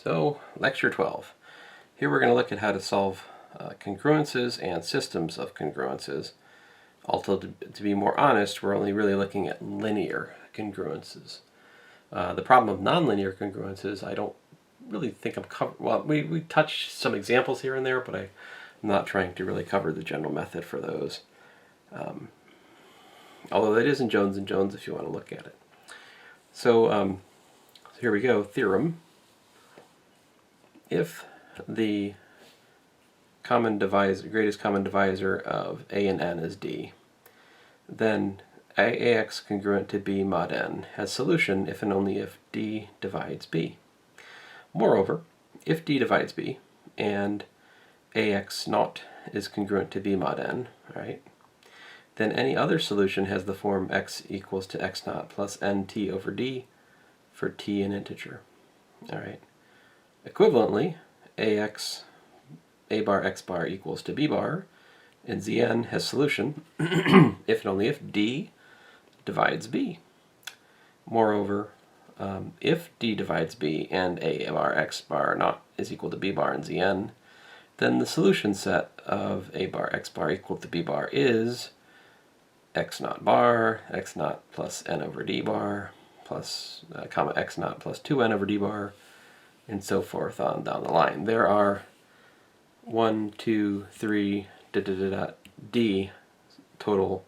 So, lecture 12. Here we're going to look at how to solve congruences and systems of congruences. Although, to be more honest, we're only really looking at linear congruences. The problem of nonlinear congruences, I don't really think I'm covering. Well, we touch some examples here and there, but I'm not trying to really cover the general method for those. Although that is in Jones and Jones if you want to look at it. So here we go, theorem. If the greatest common divisor of a and n is d, then ax congruent to b mod n has solution if and only if d divides b. Moreover, if d divides b and ax naught is congruent to b mod n, right, then any other solution has the form x equals to x naught plus nt over d for t an integer. All right. Equivalently, a bar x bar equals to b bar, and Zn has solution if and only if d divides b. Moreover, if d divides b and a bar x bar not is equal to b bar and Zn, then the solution set of a bar x bar equal to b bar is x naught bar, x naught plus n over d bar, plus comma x naught plus 2n over d bar, and so forth on down the line. There are 1, 2, 3, d total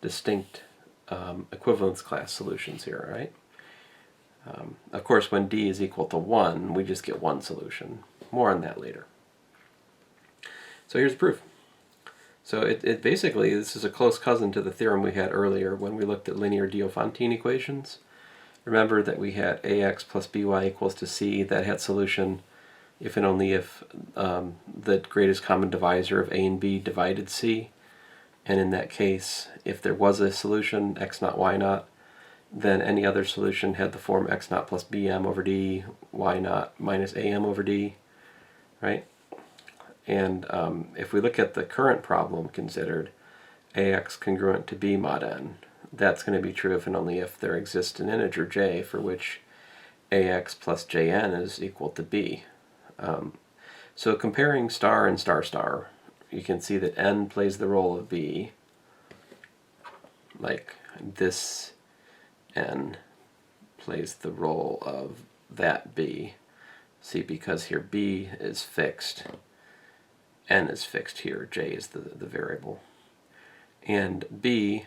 distinct equivalence class solutions here, right? Of course, when d is equal to 1, we just get one solution. More on that later. So here's the proof. So it basically, this is a close cousin to the theorem we had earlier when we looked at linear Diophantine equations. Remember that we had ax plus by equals to c. That had solution if and only if the greatest common divisor of a and b divided c. And in that case, if there was a solution, x naught, y naught, then any other solution had the form x naught plus bm over d, y naught minus am over d, right? And if we look at the current problem considered, ax congruent to b mod n, that's going to be true if and only if there exists an integer j for which ax plus jn is equal to b. So comparing star and star star, you can see that n plays the role of b, like this n plays the role of that b. See, because here b is fixed, n is fixed here, j is the variable. And b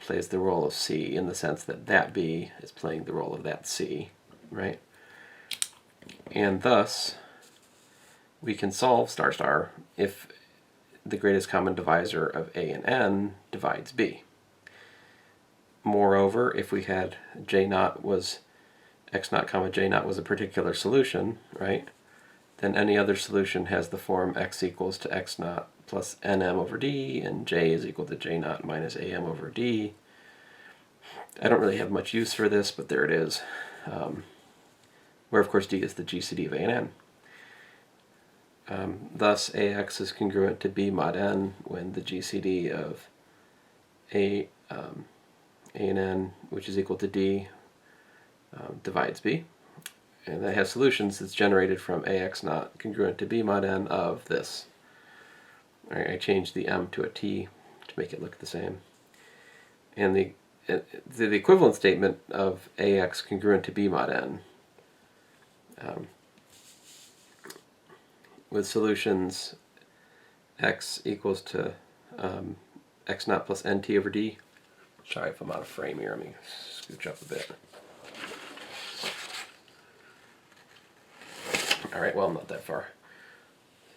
plays the role of c in the sense that that b is playing the role of that c, right? And thus, we can solve star star if the greatest common divisor of a and n divides b. Moreover, if we had j naught was x naught comma j naught was a particular solution, right, then any other solution has the form x equals to x naught plus nm over d, and j is equal to j naught minus am over d. I don't really have much use for this, but there it is, where of course d is the GCD of a and n. Thus, ax is congruent to b mod n when the GCD of a and n, which is equal to d, divides b. And that has solutions that's generated from ax naught congruent to b mod n of this. All right, I changed the m to a t to make it look the same. And the equivalent statement of ax congruent to b mod n with solutions x equals to x naught plus nt over d. Sorry if I'm out of frame here. Let me scooch up a bit. All right, well, I'm not that far.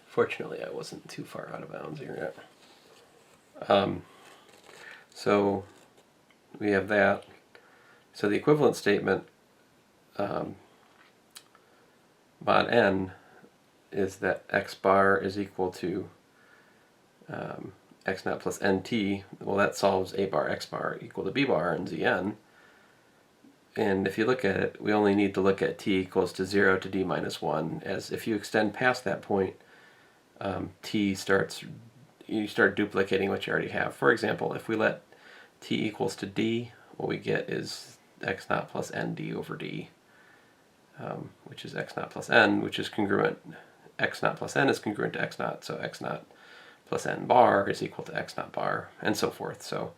Fortunately, I wasn't too far out of bounds here yet. So we have that. So the equivalent statement mod n is that x bar is equal to x naught plus nt. Well, that solves a bar x bar equal to b bar and Zn. And if you look at it, we only need to look at t equals to 0 to d minus 1, as if you extend past that point, you start duplicating what you already have. For example, if we let t equals to d, what we get is x naught plus nd over d. which is x naught plus n, which is congruent. X naught plus n is congruent to x naught, so x naught plus n bar is equal to x naught bar, and so forth. So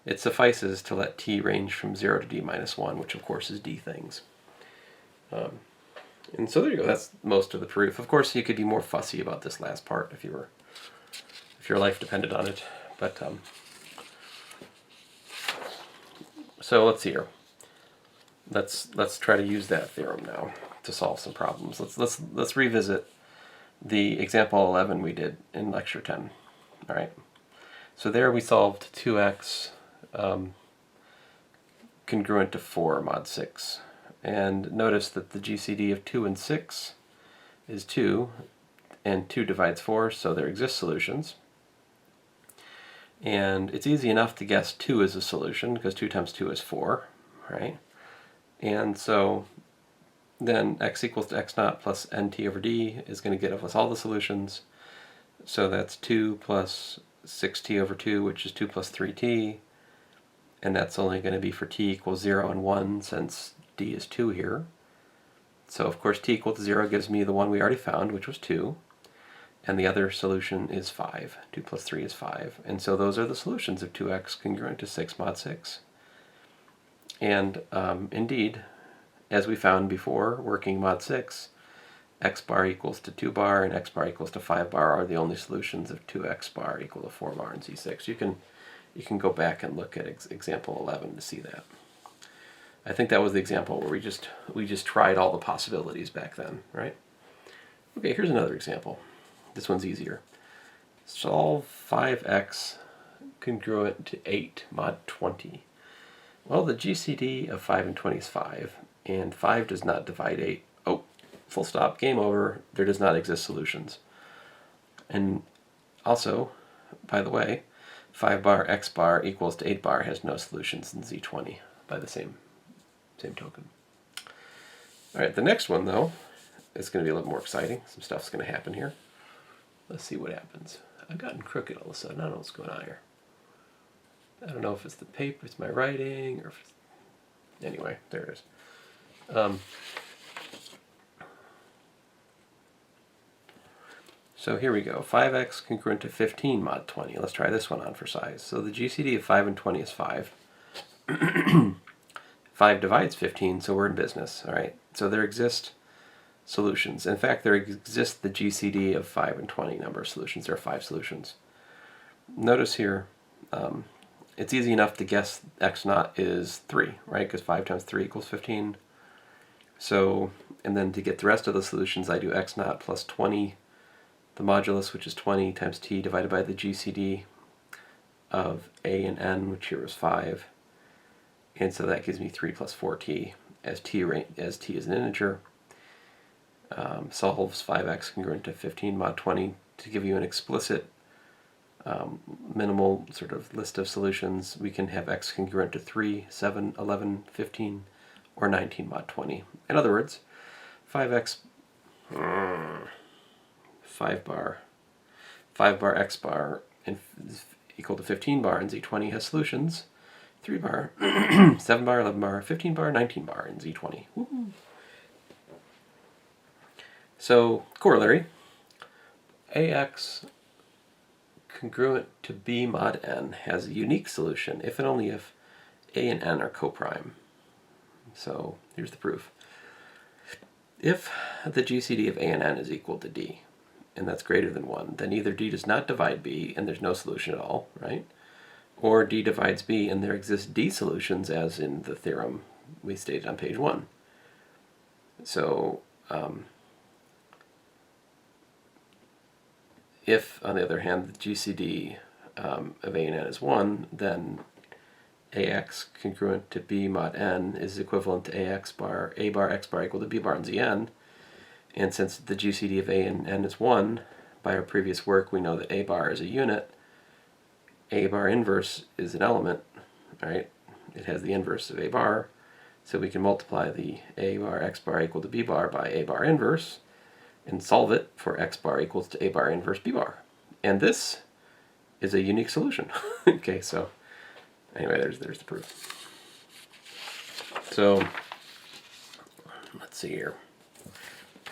it suffices to let t range from 0 to d minus 1, which of course is d things. And so there you go, that's most of the proof. Of course, you could be more fussy about this last part if your life depended on it. But so let's see here. Let's try to use that theorem now to solve some problems. Let's revisit the example 11 we did in lecture 10. All right. So there we solved 2x congruent to 4 mod 6. And notice that the GCD of 2 and 6 is 2, and 2 divides 4, so there exist solutions. And it's easy enough to guess 2 is a solution, because 2 times 2 is 4, right? And so then x equals to x naught plus nt over d is going to get us all the solutions. So that's 2 plus 6t over 2, which is 2 plus 3t. And that's only going to be for t equals 0 and 1, since d is 2 here. So of course t equal to 0 gives me the one we already found, which was 2. And the other solution is 5. 2 plus 3 is 5. And so those are the solutions of 2x congruent to 6 mod 6. And indeed, as we found before, working mod 6, x bar equals to 2 bar and x bar equals to 5 bar are the only solutions of 2x bar equal to 4 bar in Z6. You can go back and look at example 11 to see that. I think that was the example where we just tried all the possibilities back then, right? Okay, here's another example. This one's easier. Solve 5x congruent to 8 mod 20. Well, the GCD of 5 and 20 is 5, and 5 does not divide 8. Oh, full stop, game over. There does not exist solutions. And also, by the way, 5 bar x bar equals to 8 bar has no solutions in Z20 by the same token. All right, the next one, though, is going to be a little more exciting. Some stuff's going to happen here. Let's see what happens. I've gotten crooked all of a sudden. I don't know what's going on here. I don't know if it's the paper, it's my writing, or if it's... Anyway, there it is. So here we go. 5x congruent to 15 mod 20. Let's try this one on for size. So the GCD of 5 and 20 is 5. 5 divides 15, so we're in business. All right. So there exist solutions. In fact, there exists the GCD of 5 and 20 number of solutions. There are 5 solutions. Notice here, it's easy enough to guess x naught is 3, right? Because 5 times 3 equals 15. So, and then to get the rest of the solutions, I do x naught plus 20, the modulus, which is 20, times t divided by the GCD of a and n, which here is 5. And so that gives me 3 plus 4t, as t is an integer. Solves 5x congruent to 15 mod 20 to give you an explicit minimal sort of list of solutions. We can have x congruent to 3, 7, 11, 15, or 19 mod 20. In other words, 5x, 5 bar x bar equal to 15 bar in Z20 has solutions. 3 bar, 7 bar, 11 bar, 15 bar, 19 bar in Z20. Woo-hoo. So, corollary, AX congruent to B mod n has a unique solution if and only if A and n are coprime. So, here's the proof. If the GCD of A and n is equal to D, and that's greater than 1, then either D does not divide B and there's no solution at all, right? Or D divides B and there exist D solutions, as in the theorem we stated on page 1. So, if, on the other hand, the GCD of A and n is 1, then AX congruent to B mod n is equivalent to A bar x bar equal to B bar in Zn. And since the GCD of A and n is 1, by our previous work we know that A bar is a unit. A bar inverse is an element, right? It has the inverse of A bar. So we can multiply the A bar x bar equal to B bar by A bar inverse and solve it for x bar equals to A bar inverse B bar. And this is a unique solution. Okay, so anyway, there's the proof. So Let's see here.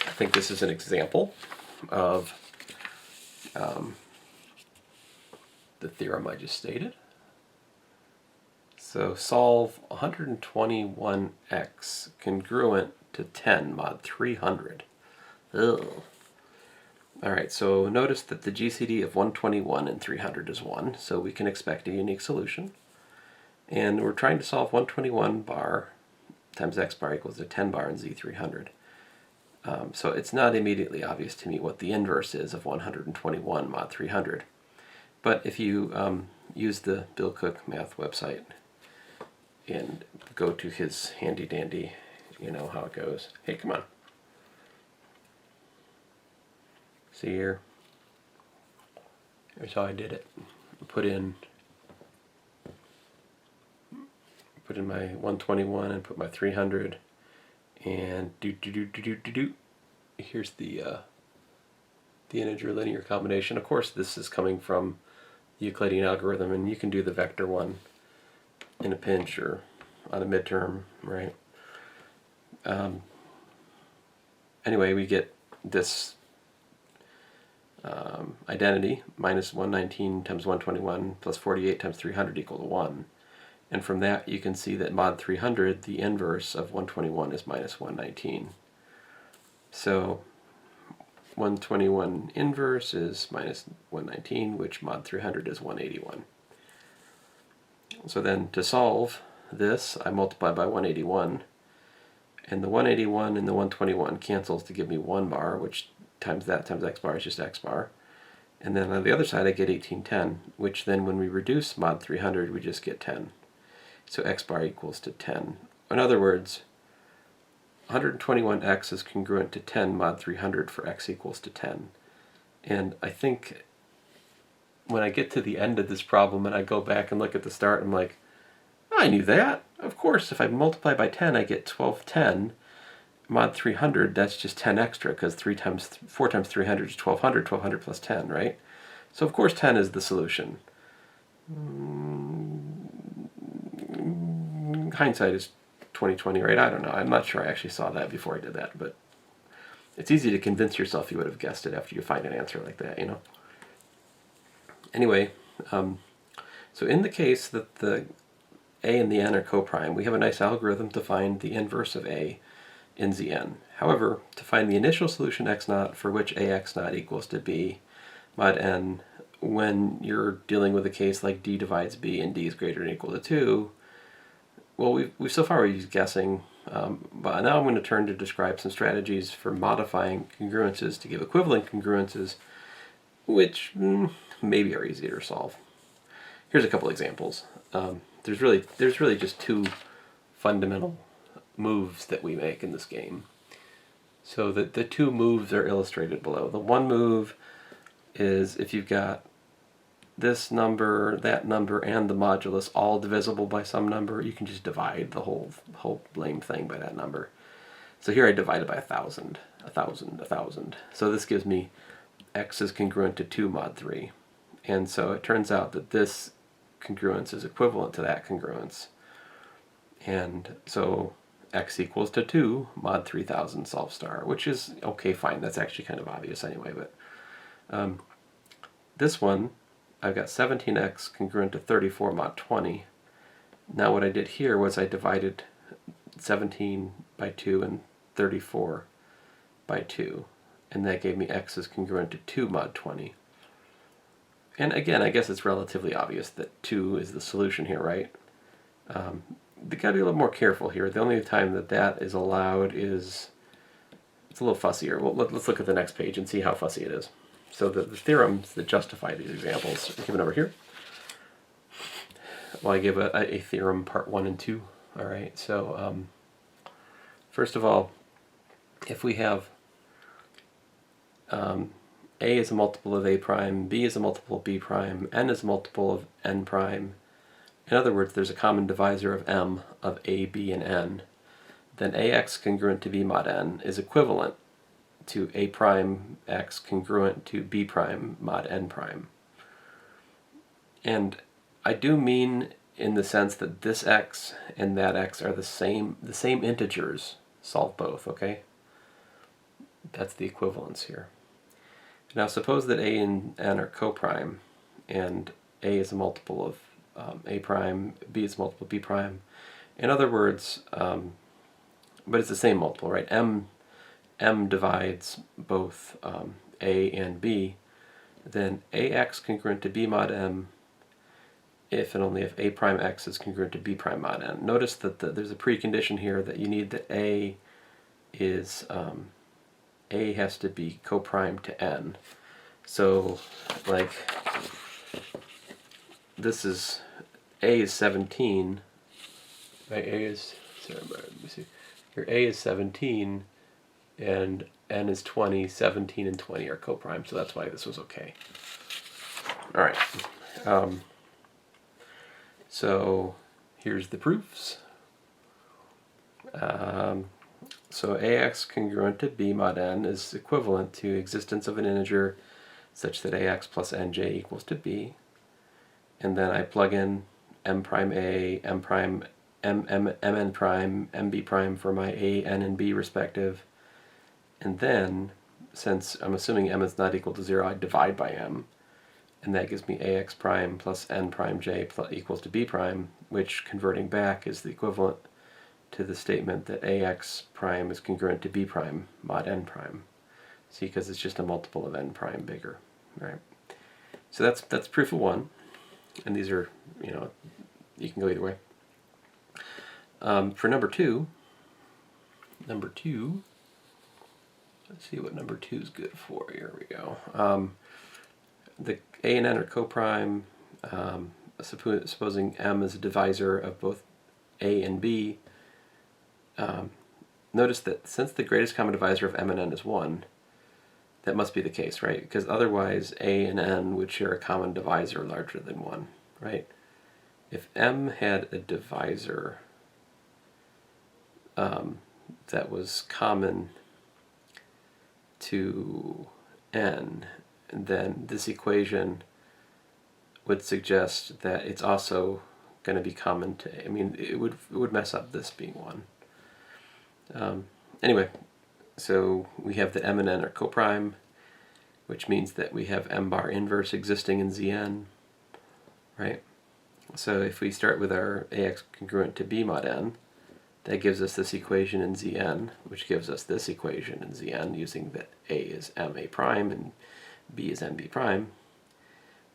I think this is an example of the theorem I just stated. So solve 121x congruent to 10 mod 300. Ugh. Alright, so notice that the GCD of 121 and 300 is 1, so we can expect a unique solution. And we're trying to solve 121 bar times x bar equals to 10 bar in Z300. So it's not immediately obvious to me what the inverse is of 121 mod 300. But if you use the Bill Cook math website and go to his handy dandy, you know how it goes. Hey, come on. See here? Here's how I did it. Put in my 121 and put my 300 and here's the integer linear combination. Of course, this is coming from the Euclidean algorithm, and you can do the vector one in a pinch or on a midterm, right? Anyway, we get this identity, minus 119 times 121 plus 48 times 300 equal to 1. And from that, you can see that mod 300, the inverse of 121, is minus 119. So 121 inverse is minus 119, which mod 300 is 181. So then to solve this, I multiply by 181, and the 181 and the 121 cancels to give me 1 bar, which times that times x bar is just x bar. And then on the other side I get 1810, which then when we reduce mod 300 we just get 10. So x bar equals to 10. In other words, 121x is congruent to 10 mod 300 for x equals to 10. And I think when I get to the end of this problem and I go back and look at the start, I'm like, I knew that. Of course, if I multiply by 10, I get 1210. Mod 300, that's just 10 extra, because 4 times 300 is 1200, 1200 plus 10, right? So of course 10 is the solution. Hindsight is 2020, right? I don't know. I'm not sure I actually saw that before I did that, but it's easy to convince yourself you would have guessed it after you find an answer like that, you know? Anyway, so in the case that the a and the n are coprime, we have a nice algorithm to find the inverse of a in Zn. However, to find the initial solution x naught for which ax naught equals to b mod n, when you're dealing with a case like d divides b and d is greater than or equal to 2, well, we've so far used guessing, but now I'm going to turn to describe some strategies for modifying congruences to give equivalent congruences, which maybe are easier to solve. Here's a couple examples. There's really just two fundamental moves that we make in this game. So the two moves are illustrated below. The one move is if you've got this number, that number, and the modulus all divisible by some number, you can just divide the whole lame thing by that number. So here I divided by 1,000, 1,000, 1,000. So this gives me x is congruent to 2 mod 3. And so it turns out that this congruence is equivalent to that congruence. And so x equals to 2 mod 3000 solve star, which is okay, fine. That's actually kind of obvious anyway. But this one, I've got 17x congruent to 34 mod 20. Now what I did here was I divided 17 by 2 and 34 by 2. And that gave me x is congruent to 2 mod 20. And again, I guess it's relatively obvious that 2 is the solution here, right? You've got to be a little more careful here. The only time that that is allowed is, it's a little fussier. Well, let's look at the next page and see how fussy it is. So the theorems that justify these examples are given over here. Well, I give a theorem part 1 and 2. All right, so first of all, if we have a is a multiple of a prime, b is a multiple of b prime, n is a multiple of n prime, in other words, there's a common divisor of m of a, b, and n, then ax congruent to b mod n is equivalent to a prime x congruent to b prime mod n prime. And I do mean in the sense that this x and that x are the same integers solve both, okay? That's the equivalence here. Now suppose that A and N are coprime, and A is a multiple of A prime, B is a multiple of B prime. In other words, but it's the same multiple, right? M divides both A and B, then AX congruent to B mod M if and only if A prime X is congruent to B prime mod N. Notice that there's a precondition here that you need that A is A has to be coprime to N. So, like, this is A is 17. Right, A is, sorry, let me see. Here A is 17, and N is 20. 17 and 20 are coprime, so that's why this was okay. All right. So here's the proofs. So AX congruent to B mod N is equivalent to existence of an integer such that AX plus NJ equals to B. And then I plug in M prime A, M prime, MN prime, MB prime for my A, N, and B respective. And then, since I'm assuming M is not equal to 0, I divide by M. And that gives me AX prime plus N prime J equals to B prime, which, converting back, is the equivalent to the statement that AX prime is congruent to B prime mod N prime. See, because it's just a multiple of N prime bigger, right? So that's proof of one, and these are, you know, you can go either way. For number two, let's see what number 2 is good for. Here we go. The A and N are coprime. Supposing M is a divisor of both A and B. Notice that since the greatest common divisor of M and N is 1, that must be the case, right? Because otherwise A and N would share a common divisor larger than 1, right? If M had a divisor that was common to N, then this equation would suggest that it's also going to be common to A. I mean, it would mess up this being 1. Anyway, so we have that M and N are coprime, which means that we have M bar inverse existing in Zn, right? So if we start with our AX congruent to B mod N, that gives us this equation in Zn, which gives us this equation in Zn, using that A is MA prime and B is MB prime.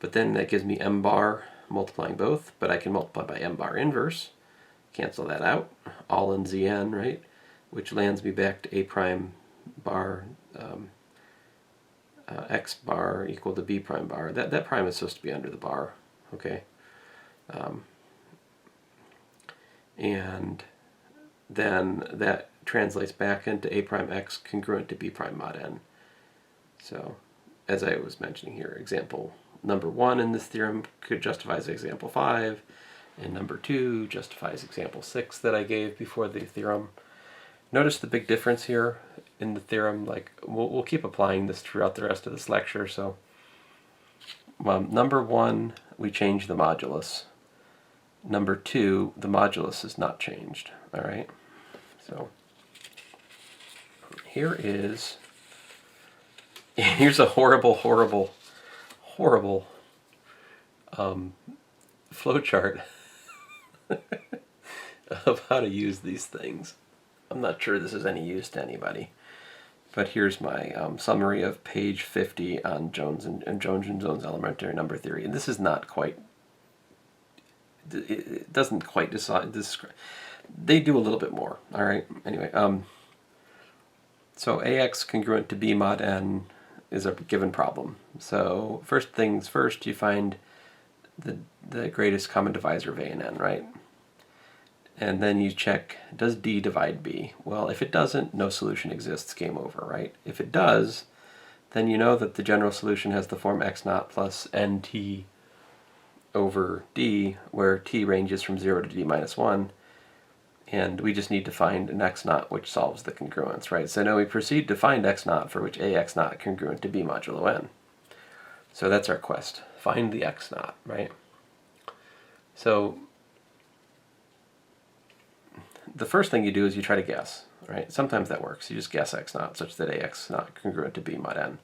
But then that gives me M bar multiplying both, but I can multiply by M bar inverse, cancel that out, all in Zn, right? Which lands me back to A prime bar X bar equal to B prime bar. That prime is supposed to be under the bar, okay? And then that translates back into A prime X congruent to B prime mod N. So, as I was mentioning here, example number 1 in this theorem could justifies example 5, and number 2 justifies example 6 that I gave before the theorem. Notice the big difference here in the theorem. Like, we'll keep applying this throughout the rest of this lecture. So, number 1, we change the modulus. Number 2, the modulus is not changed. All right. So here's a horrible flowchart of how to use these things. I'm not sure this is any use to anybody, but here's my summary of page 50 on Jones and Jones elementary number theory. And this is not quite. It doesn't quite describe. They do a little bit more. All right. Anyway, so AX congruent to B mod N is a given problem. So first things first, you find the greatest common divisor of A and N, right? And then you check, does D divide B? Well, if it doesn't, no solution exists, game over, right? If it does, then you know that the general solution has the form x naught plus nt over d, where t ranges from 0 to d minus 1. And we just need to find an x naught which solves the congruence, right? So now we proceed to find x naught for which ax naught congruent to b modulo n. So that's our quest. Find the x naught, right? So the first thing you do is you try to guess. right? Sometimes that works. You just guess x naught such that ax not congruent to b mod n.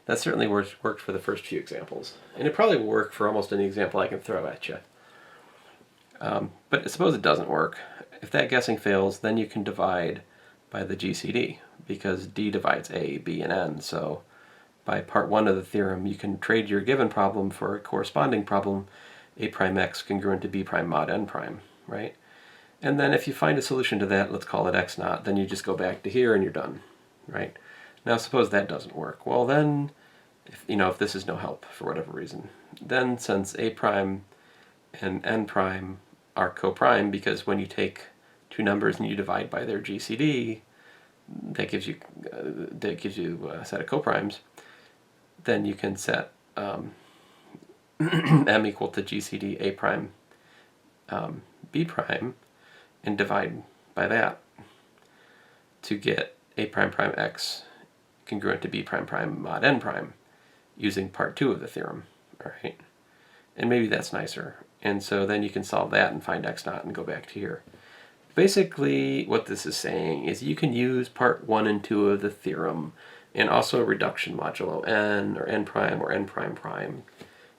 That certainly worked for the first few examples. And it probably will work for almost any example I can throw at you. But suppose it doesn't work. If that guessing fails, then you can divide by the GCD, because d divides a, b, and n. So by part 1 of the theorem, you can trade your given problem for a corresponding problem, a prime x congruent to b prime mod n prime, right? And then if you find a solution to that, let's call it x naught, then you just go back to here and you're done, right? Now suppose that doesn't work. Well then, if this is no help for whatever reason, then since a prime and n prime are co-prime, because when you take two numbers and you divide by their GCD, that gives you a set of co-primes, then you can set m equal to GCD a prime b prime and divide by that to get a prime prime x congruent to b prime prime mod n prime using part 2 of the theorem, all right? And maybe that's nicer. And so then you can solve that and find x naught and go back to here. Basically, what this is saying is you can use part 1 and 2 of the theorem and also reduction modulo n or n prime or n prime prime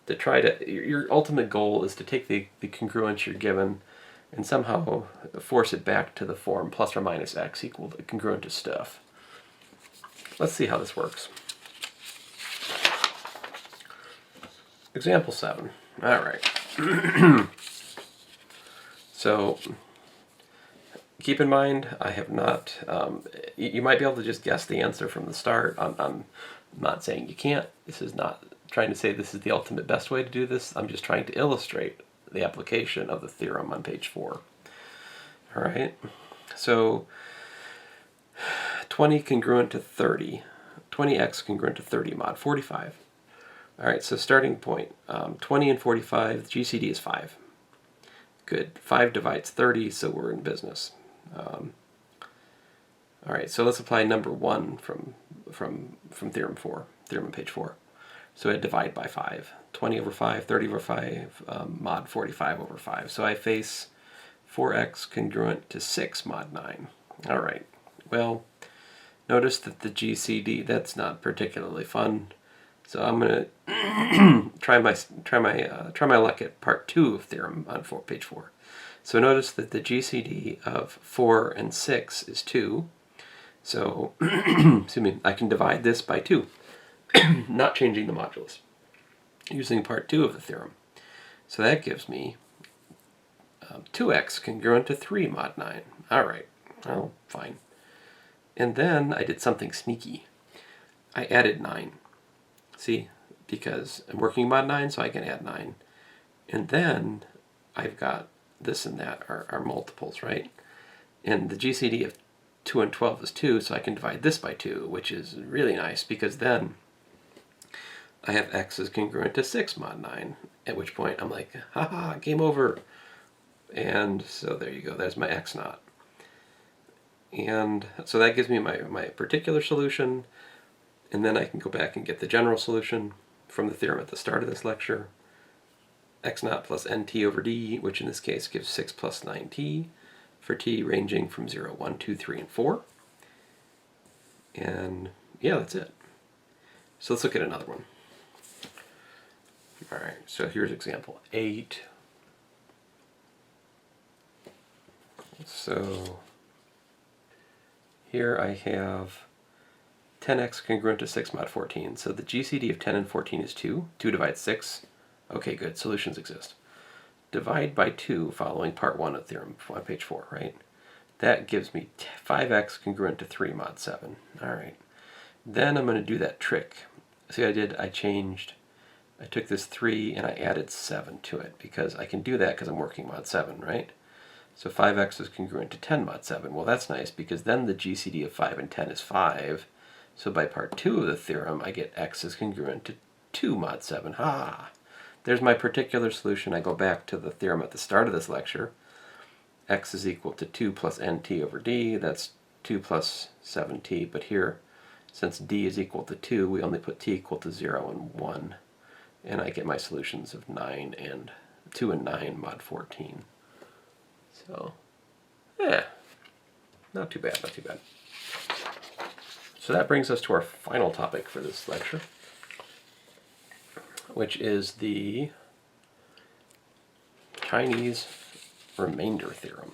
to try to, your ultimate goal is to take the congruence you're given and somehow force it back to the form plus or minus x equal to congruent to stuff. Let's see how this works. Example 7. All right. So keep in mind, I have not, you might be able to just guess the answer from the start. I'm not saying you can't. This is not trying to say this is the ultimate best way to do this. I'm just trying to illustrate the application of the theorem on page 4. All right. So 20 congruent to 30. 20x congruent to 30 mod 45. All right, so starting point, 20 and 45, the GCD is 5. Good, 5 divides 30, so we're in business. All right, so let's apply number 1 from theorem 4, theorem on page 4. So I divide by 5, 20 over 5, 30 over 5, mod 45 over 5. So I face 4x congruent to 6 mod 9. All right, well, notice that the GCD, that's not particularly fun. So I'm going to try my luck at part 2 of theorem on page 4. So notice that the GCD of 4 and 6 is 2. So excuse me, I can divide this by 2, not changing the modulus, using part 2 of the theorem. So that gives me 2x congruent to 3 mod 9. All right, well, fine. And then I did something sneaky. I added 9. See, because I'm working mod 9, so I can add 9. And then I've got this and that are multiples, right? And the GCD of 2 and 12 is 2, so I can divide this by 2, which is really nice, because then I have x is congruent to 6 mod 9, at which point I'm like, haha, game over. And so there you go, there's my x naught. And so that gives me my particular solution. And then I can go back and get the general solution from the theorem at the start of this lecture. X naught plus nt over d, which in this case gives 6 plus 9t, for t ranging from 0, 1, 2, 3, and 4. And yeah, that's it. So let's look at another one. All right, so here's example 8. So here I have 10x congruent to 6 mod 14. So the GCD of 10 and 14 is 2. 2 divides 6. Okay, good. Solutions exist. Divide by 2 following part 1 of theorem on page 4, right? That gives me 5x congruent to 3 mod 7. All right. Then I'm going to do that trick. See what I did? I took this 3 and I added 7 to it, because I can do that because I'm working mod 7, right? So 5x is congruent to 10 mod 7. Well, that's nice, because then the GCD of 5 and 10 is 5. So by part 2 of the theorem, I get x is congruent to 2 mod 7. Ha! There's my particular solution. I go back to the theorem at the start of this lecture. X is equal to 2 plus nt over d. That's 2 plus 7t. But here, since d is equal to 2, we only put t equal to 0 and 1. And I get my solutions of 9 and 2 and 9 mod 14. So, yeah. not too bad, not too bad. So that brings us to our final topic for this lecture, which is the Chinese remainder theorem.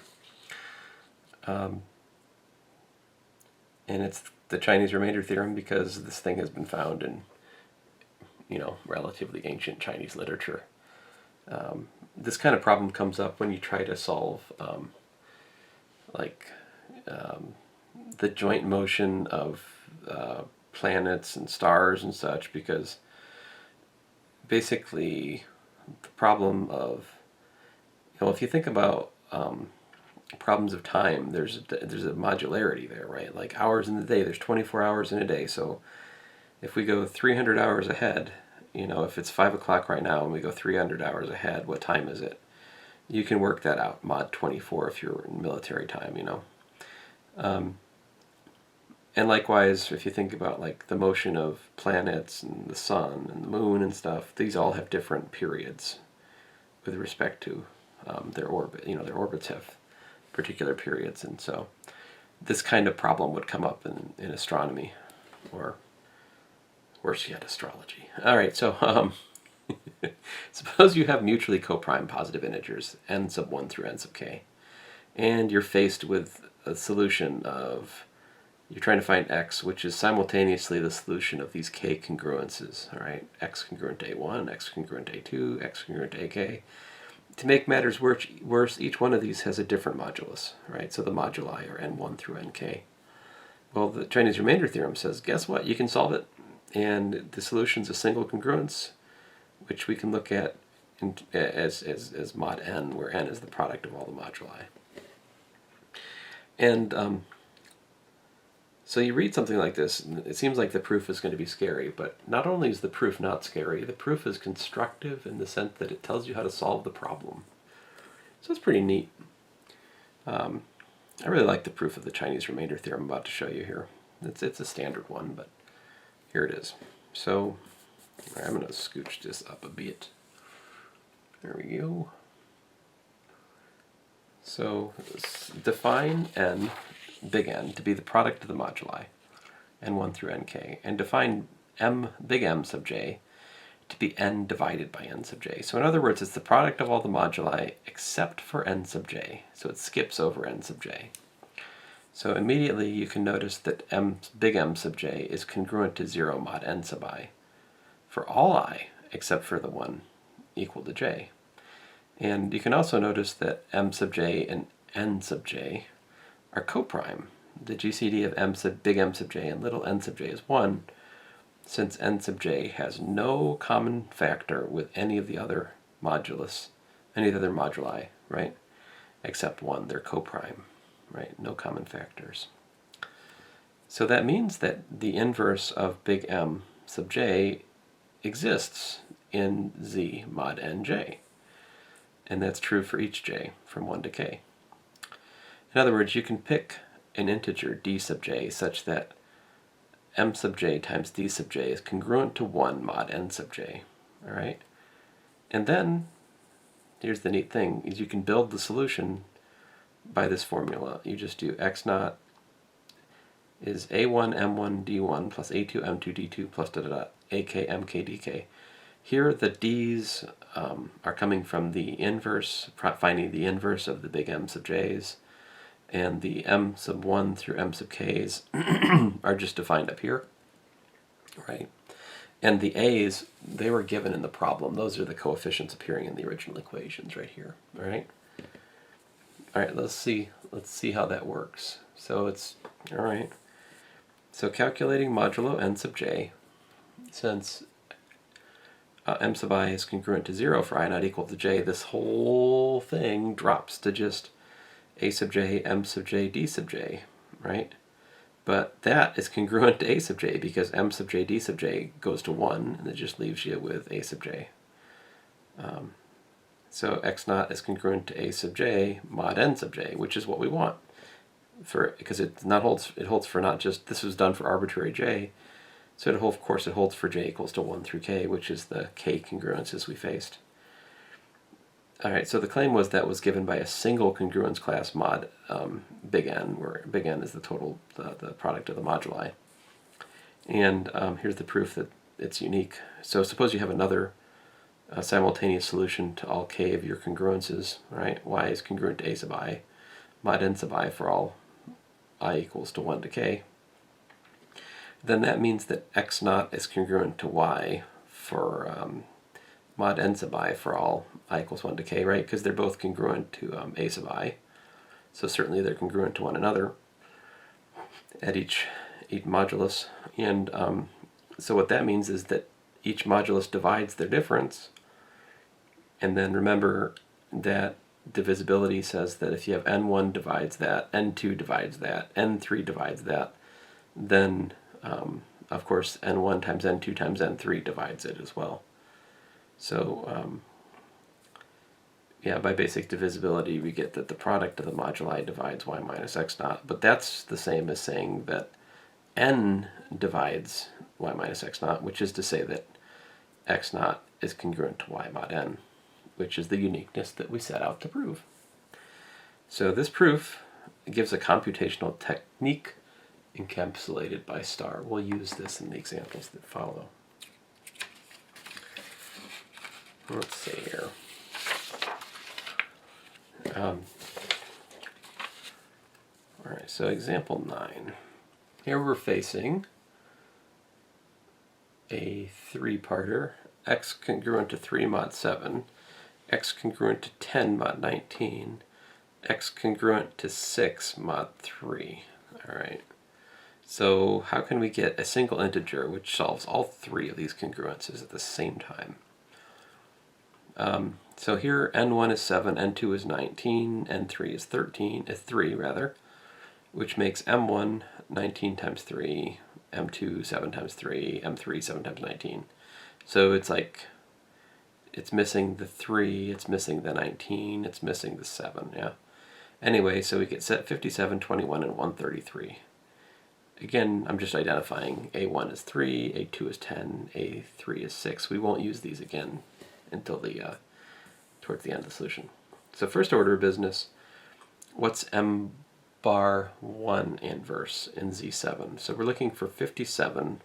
And it's the Chinese remainder theorem because this thing has been found in, relatively ancient Chinese literature. This kind of problem comes up when you try to solve, the joint motion of planets and stars and such, because basically the problem of, if you think about problems of time, there's a modularity there, right? Like hours in the day, there's 24 hours in a day. So if we go 300 hours ahead, if it's 5 o'clock right now and we go 300 hours ahead, what time is it? You can work that out, mod 24 if you're in military time, And likewise, if you think about like the motion of planets and the sun and the moon and stuff, these all have different periods with respect to their orbit. Their orbits have particular periods, and so this kind of problem would come up in astronomy, or worse yet, astrology. All right, so suppose you have mutually coprime positive integers n sub 1 through n sub k, and you're faced with a solution of, you're trying to find x, which is simultaneously the solution of these k congruences, all right? X congruent to a1, x congruent to a2, x congruent to ak. To make matters worse, each one of these has a different modulus, right? So the moduli are n1 through nk. Well, the Chinese remainder theorem says, guess what? You can solve it. And the solution's a single congruence, which we can look at as mod n, where n is the product of all the moduli. And so you read something like this, and it seems like the proof is going to be scary, but not only is the proof not scary, the proof is constructive in the sense that it tells you how to solve the problem. So it's pretty neat. I really like the proof of the Chinese remainder theorem I'm about to show you here. It's a standard one, but here it is. So I'm going to scooch this up a bit. There we go. So define n, big N, to be the product of the moduli, n1 through nk, and define m, big M sub j, to be n divided by n sub j. So in other words, it's the product of all the moduli except for n sub j. So it skips over n sub j. So immediately you can notice that big M sub j is congruent to 0 mod n sub I for all I except for the one equal to j. And you can also notice that m sub j and n sub j are coprime. The GCD of big M sub j and little n sub j is 1, since n sub j has no common factor with any of the other moduli, right? Except 1, they're coprime, right? No common factors. So that means that the inverse of big M sub j exists in Z mod nj. And that's true for each j from 1 to k. In other words, you can pick an integer d sub j such that m sub j times d sub j is congruent to 1 mod n sub j. All right? And then, here's the neat thing, is you can build the solution by this formula. You just do x naught is a1 m1 d1 plus a2 m2 d2 plus ak mk dk. Here the d's are coming from the inverse, finding the inverse of the big M sub j's, and the m sub 1 through m sub k's are just defined up here, right? And the a's, they were given in the problem. Those are the coefficients appearing in the original equations right here, all right? All right, let's see how that works. So it's, all right, so calculating modulo n sub j, since m sub I is congruent to 0 for I not equal to j, this whole thing drops to just a sub j, m sub j, d sub j, right? But that is congruent to a sub j because m sub j, d sub j goes to 1, and it just leaves you with a sub j. So x naught is congruent to a sub j mod n sub j, which is what we want, because it holds for not just, this was done for arbitrary j, so of course it holds for j equals to 1 through k, which is the k congruences we faced. All right, so the claim was that was given by a single congruence class mod big N, where big N is the total, the product of the moduli. And here's the proof that it's unique. So suppose you have another simultaneous solution to all k of your congruences, right? Y is congruent to A sub I, mod N sub I for all I equals to 1 to k. Then that means that x naught is congruent to Y for mod N sub I for all I equals 1 to k, right? Because they're both congruent to A sub I. So certainly they're congruent to one another at each modulus. And so what that means is that each modulus divides their difference. And then remember that divisibility says that if you have n1 divides that, n2 divides that, n3 divides that, then of course n1 times n2 times n3 divides it as well. So yeah, by basic divisibility we get that the product of the moduli divides y minus x naught, but that's the same as saying that n divides y minus x naught, which is to say that x naught is congruent to y mod n, which is the uniqueness that we set out to prove. So this proof gives a computational technique encapsulated by star. We'll use this in the examples that follow. Let's see here. All right, so example 9. Here we're facing a three-parter, x congruent to 3 mod 7, x congruent to 10 mod 19, x congruent to 6 mod 3. All right. So how can we get a single integer which solves all three of these congruences at the same time? So here n1 is 7, n2 is 19, n3 is 3 rather, which makes m1 19 times 3, m2 7 times 3, m3 7 times 19. So it's like, it's missing the 3, it's missing the 19, it's missing the 7, yeah. Anyway, so we get set 57, 21, and 133. Again, I'm just identifying a1 is 3, a2 is 10, a3 is 6. We won't use these again until the towards the end of the solution. So first order of business, what's m bar 1 inverse in Z7? So we're looking for 57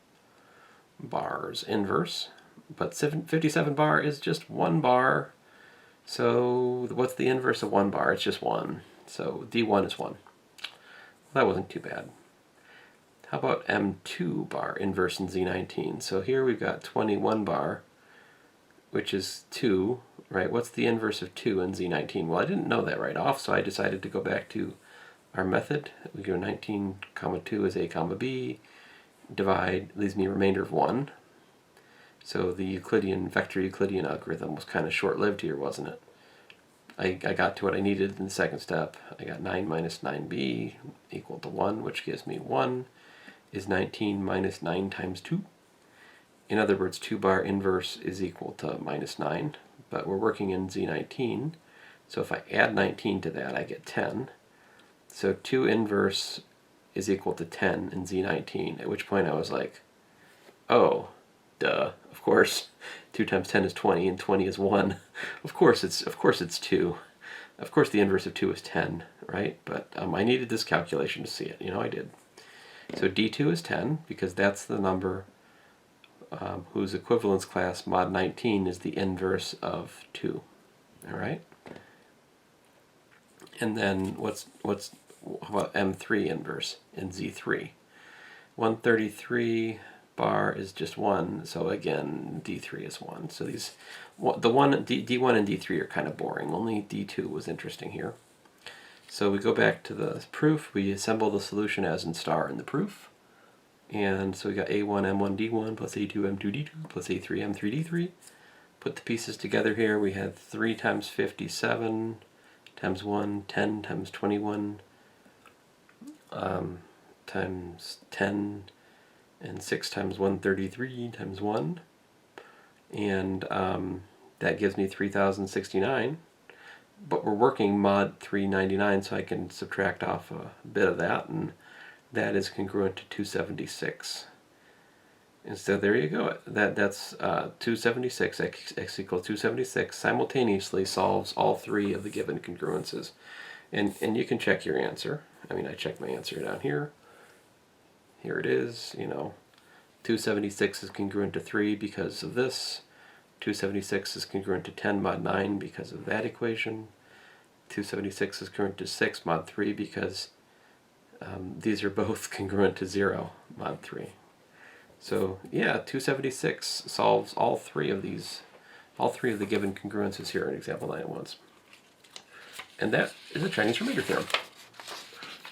bars inverse, but 57 bar is just 1 bar. So what's the inverse of 1 bar? It's just 1. So D1 is 1. Well, that wasn't too bad. How about M2 bar inverse in Z19? So here we've got 21 bar, which is 2, right? What's the inverse of 2 in Z19? Well, I didn't know that right off, so I decided to go back to our method. We go 19 comma 2 is a comma b, divide, leaves me a remainder of 1. So the vector Euclidean algorithm was kind of short-lived here, wasn't it? I got to what I needed in the second step. I got 9 minus 9b equal to 1, which gives me 1 is 19 minus 9 times 2. In other words, 2 bar inverse is equal to minus 9, but we're working in Z19, so if I add 19 to that, I get 10. So 2 inverse is equal to 10 in Z19, at which point I was like, oh, duh, of course, 2 times 10 is 20, and 20 is 1. Of course it's 2. Of course the inverse of 2 is 10, right? But I needed this calculation to see it. I did. So D2 is 10, because that's the number whose equivalence class mod 19 is the inverse of 2. All right? And then what about M3 inverse in Z3? 133 bar is just 1, so again D3 is 1. So these D1 and D3 are kind of boring. Only D2 was interesting here. So we go back to the proof. We assemble the solution as in star in the proof. And so we got A1 M1 D1 plus A2 M2 D2 plus A3 M3 D3. Put the pieces together here. We had 3 times 57 times 1, 10 times 21 times 10, and 6 times 133 times 1. And that gives me 3069. But we're working mod 399, so I can subtract off a bit of that, and that is congruent to 276. And so there you go. That's 276, x equals 276, simultaneously solves all three of the given congruences. And you can check your answer. I mean, I checked my answer down here. Here it is, 276 is congruent to 3 because of this. 276 is congruent to 10 mod 9 because of that equation. 276 is congruent to 6 mod 3 because these are both congruent to 0 mod 3. So yeah, 276 solves all three of the given congruences here in example 9 at once. And that is a Chinese remainder theorem.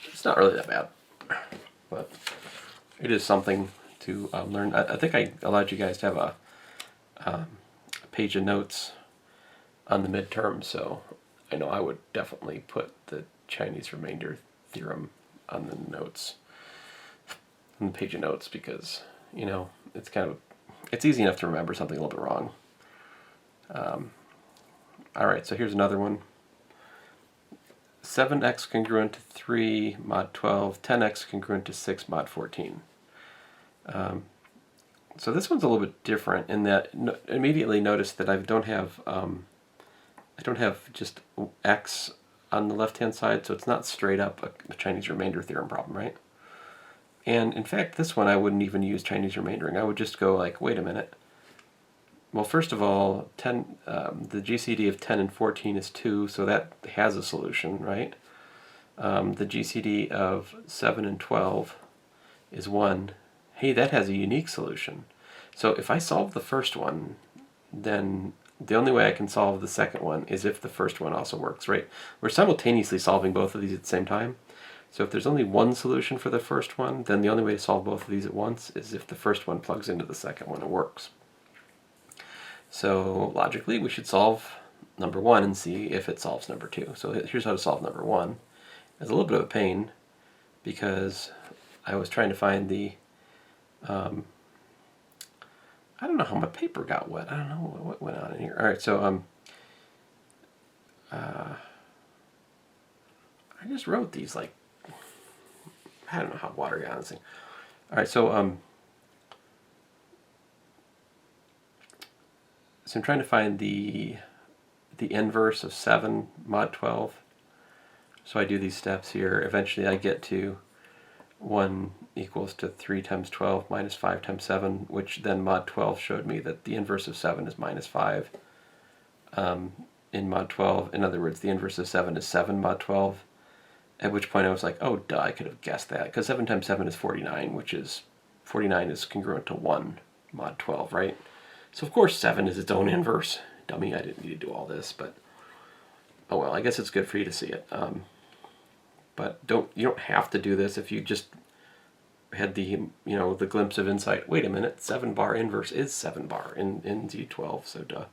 It's not really that bad, but it is something to learn. I think I allowed you guys to have a page of notes on the midterm, so I know I would definitely put the Chinese remainder theorem on the notes, on the page of notes, because it's easy enough to remember something a little bit wrong. All right, so here's another one. 7x congruent to 3 mod 12, 10x congruent to 6 mod 14. So this one's a little bit different in that immediately notice that I don't have just x on the left-hand side, so it's not straight up a Chinese remainder theorem problem, right? And in fact, this one I wouldn't even use Chinese remaindering. I would just go like, wait a minute. Well, first of all, the GCD of 10 and 14 is 2, so that has a solution, right? The GCD of 7 and 12 is 1. Hey, that has a unique solution. So if I solve the first one, then the only way I can solve the second one is if the first one also works, right? We're simultaneously solving both of these at the same time. So if there's only one solution for the first one, then the only way to solve both of these at once is if the first one plugs into the second one and works. So logically, we should solve number 1 and see if it solves number 2. So here's how to solve number 1. It's a little bit of a pain because I was trying to find the I don't know how my paper got wet. I don't know what went on in here. All right, so I just wrote these like, I don't know how water got on this thing. All right, so I'm trying to find the inverse of 7 mod 12. So I do these steps here. Eventually I get to 1 equals to 3 times 12 minus 5 times 7, which then mod 12 showed me that the inverse of 7 is minus 5 in mod 12. In other words, the inverse of 7 is 7 mod 12, at which point I was like, oh, duh, I could have guessed that, because 7 times 7 is 49, which is 49 is congruent to 1 mod 12, right? So of course 7 is its own inverse. Dummy, I didn't need to do all this, but oh well, I guess it's good for you to see it. But you don't have to do this if you just had the the glimpse of insight. Wait a minute, 7 bar inverse is 7 bar in Z12, so duh.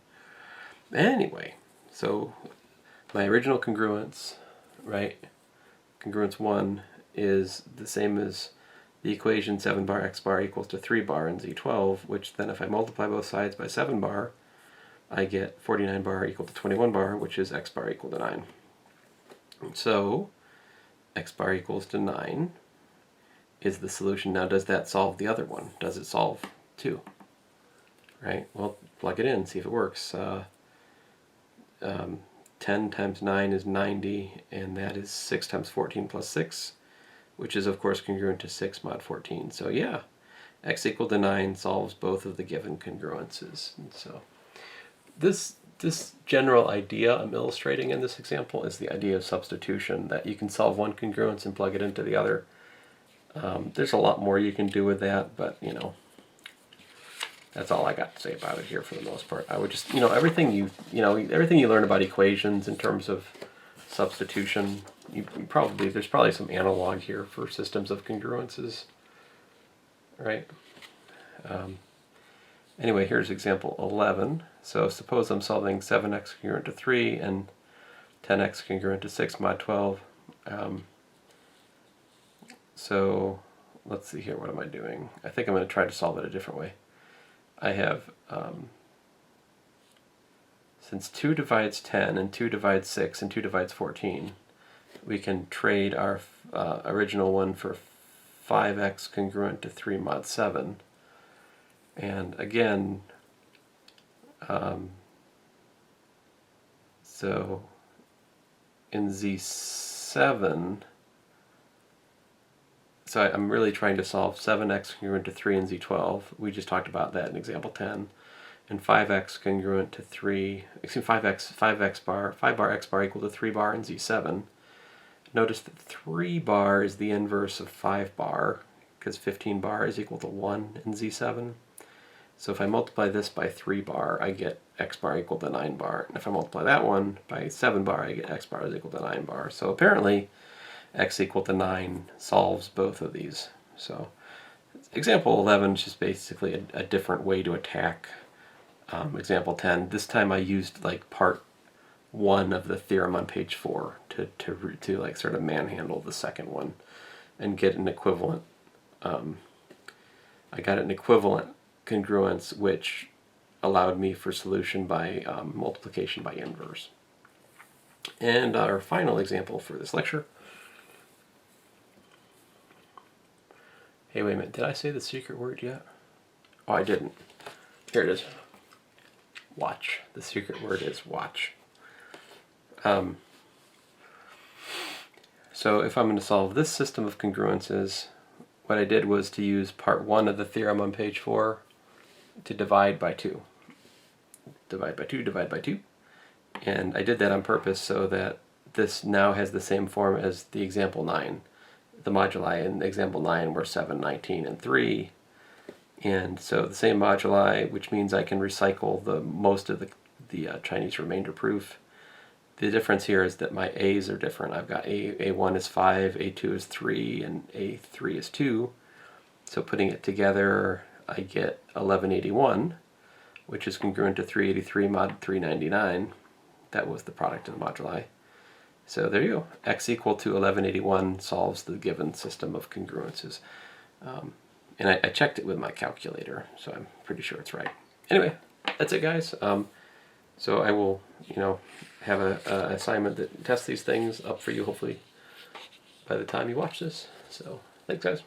Anyway, so my original congruence, right? Congruence 1 is the same as the equation 7 bar x bar equals to 3 bar in Z12, which then if I multiply both sides by 7 bar, I get 49 bar equal to 21 bar, which is x bar equal to 9. So x bar equals to 9 is the solution. Now does that solve the other one? Does it solve 2? Right? Well, plug it in, see if it works. 10 times 9 is 90, and that is 6 times 14 plus 6, which is of course congruent to 6 mod 14. So yeah, x equal to 9 solves both of the given congruences. And so this general idea I'm illustrating in this example is the idea of substitution, that you can solve one congruence and plug it into the other. There's a lot more you can do with that, but that's all I got to say about it here for the most part. I would just, everything you learn about equations in terms of substitution, there's probably some analog here for systems of congruences, right? Anyway, here's example 11. So suppose I'm solving 7x congruent to 3 and 10x congruent to 6 mod 12. So let's see here, what am I doing? I think I'm going to try to solve it a different way. I have, since 2 divides 10 and 2 divides 6 and 2 divides 14, we can trade our original one for 5x congruent to 3 mod 7. And again, so in Z7, so I'm really trying to solve 7x congruent to 3 in Z12. We just talked about that in example 10. And 5x congruent to 3, excuse me, 5 bar x bar equal to 3 bar in Z7. Notice that 3 bar is the inverse of 5 bar, because 15 bar is equal to 1 in Z7. So if I multiply this by 3 bar, I get x bar equal to 9 bar. And if I multiply that one by 7 bar, I get x bar is equal to 9 bar. So apparently, x equal to 9 solves both of these. So example 11 is just basically a different way to attack example 10. This time I used like part 1 of the theorem on page 4 to like sort of manhandle the second one and get an equivalent. I got an equivalent congruence which allowed me for solution by multiplication by inverse. And our final example for this lecture. Hey, wait a minute, did I say the secret word yet? Oh, I didn't. Here it is. Watch. The secret word is watch. So if I'm going to solve this system of congruences, what I did was to use part 1 of the theorem on page 4 to divide by 2. Divide by 2, divide by 2. And I did that on purpose so that this now has the same form as the example 9. The moduli in example 9 were 7, 19, and 3. And so the same moduli, which means I can recycle most of the Chinese remainder proof. The difference here is that my a's are different. I've got A1 is 5, A2 is 3, and A3 is 2. So putting it together, I get 1181, which is congruent to 383 mod 399. That was the product of the moduli. So there you go. X equal to 1181 solves the given system of congruences. And I checked it with my calculator, so I'm pretty sure it's right. Anyway, that's it, guys. So I will, have an assignment that tests these things up for you, hopefully, by the time you watch this. So thanks, guys.